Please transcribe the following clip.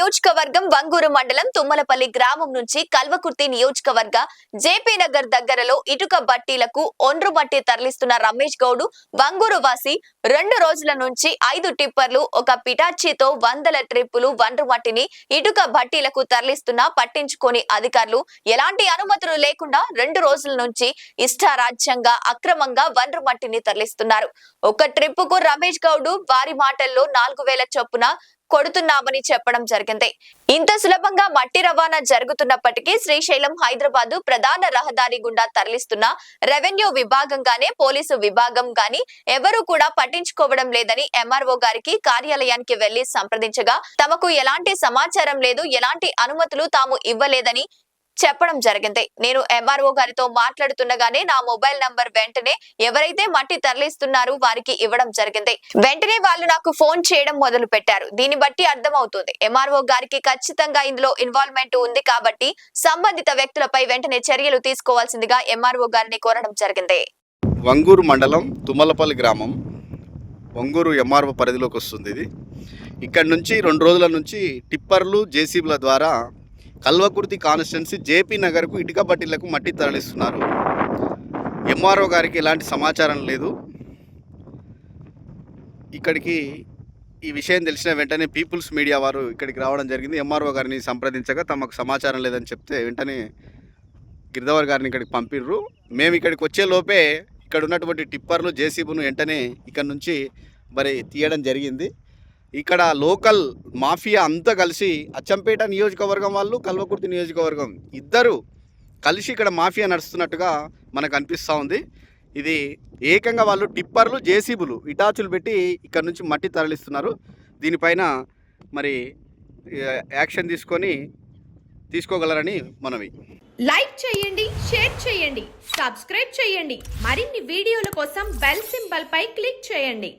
నియోజకవర్గం వంగూరు మండలం తుమ్మలపల్లి గ్రామం నుంచి కల్వకుర్తి నియోజకవర్గ జేపీ నగర్ దగ్గరలో ఇటుక బట్టీలకు ఒండ్రు మట్టి తరలిస్తున్న రమేష్ గౌడ్ వంగూరు వాసి 2 రోజుల నుంచి 5 టిప్పర్లు ఒక పిటాచీతో వందల ట్రిప్పులు ఒండ్రు మట్టిని ఇటుక బట్టీలకు తరలిస్తున్నా పట్టించుకోని అధికారులు ఎలాంటి అనుమతులు లేకుండా 2 రోజుల నుంచి ఇష్టారాజ్యంగా అక్రమంగా ఒండ్రు మట్టిని తరలిస్తున్నారు. ఒక ట్రిప్పుకు రమేష్ గౌడ్ వారి మాటల్లో 4000 చొప్పున కొడుతున్నామని చెప్పడం జరిగింది. ఇంత సులభంగా మట్టి రవాణా జరుగుతున్నప్పటికీ శ్రీశైలం హైదరాబాద్ ప్రధాన రహదారి గుండా తరలిస్తున్న రెవెన్యూ విభాగం గానే పోలీసు విభాగం గాని ఎవరూ కూడా పట్టించుకోవడం లేదని ఎంఆర్ఓ గారికి కార్యాలయానికి వెళ్లి సంప్రదించగా తమకు ఎలాంటి సమాచారం లేదు, ఎలాంటి అనుమతులు తాము ఇవ్వలేదని చెప్పడం జరిగింది. నేను ఎంఆర్ఓ గారితో మాట్లాడుతుండగానే నా మొబైల్ నంబర్ వెంటనే ఎవరైతే మట్టి తరలిస్తున్నారో వారికి ఇవ్వడం జరిగింది. వెంటనే వాళ్ళు నాకు ఫోన్ చేయడం మొదలు పెట్టారు. దీన్ని బట్టి అర్థమవుతుంది ఎంఆర్ఓ గారికి ఖచ్చితంగా ఇందులో ఇన్వాల్వ్మెంట్ ఉంది కాబట్టి సంబంధిత వ్యక్తులపై వెంటనే చర్యలు తీసుకోవాల్సిందిగా ఎంఆర్ఓ గారిని కోరడం జరిగింది. వంగూరు మండలం తుమ్మలపల్లి గ్రామం వంగూరు ఎంఆర్ఓ పరిధిలోకి వస్తుంది. ఇది ఇక్కడ నుంచి 2 రోజుల నుంచి టిప్పర్లు జేసీబీల ద్వారా కల్వకుర్తి కాన్స్టిట్యున్సీ జేపీ నగర్కు ఇటుక బట్టీలకు మట్టి తరలిస్తున్నారు. ఎంఆర్ఓ గారికి ఎలాంటి సమాచారం లేదు. ఇక్కడికి ఈ విషయం తెలిసిన వెంటనే పీపుల్స్ మీడియా వారు ఇక్కడికి రావడం జరిగింది. ఎంఆర్ఓ గారిని సంప్రదించగా తమకు సమాచారం లేదని చెప్తే వెంటనే గిరిధవర్ గారిని ఇక్కడికి పంపిర్రు. మేము ఇక్కడికి వచ్చే లోపే ఇక్కడ ఉన్నటువంటి టిప్పర్లు జేసీబీను వెంటనే ఇక్కడ నుంచి మరి తీయడం జరిగింది. ఇక్కడ లోకల్ మాఫియా అంతా కలిసి అచ్చంపేట నియోజకవర్గం వాళ్ళు, కల్వకుర్తి నియోజకవర్గం ఇద్దరు కలిసి ఇక్కడ మాఫియా నడుస్తున్నట్టుగా మనకు అనిపిస్తూ ఉంది. ఇది ఏకంగా వాళ్ళు టిప్పర్లు జేసీబీలు ఇటాచులు పెట్టి ఇక్కడ నుంచి మట్టి తరలిస్తున్నారు. దీనిపైన మరి యాక్షన్ తీసుకోగలరని మనవి. లైక్ చేయండి, షేర్ చేయండి, సబ్స్క్రైబ్ చేయండి. మరిన్ని వీడియోల కోసం బెల్ సింబల్ పై క్లిక్ చేయండి.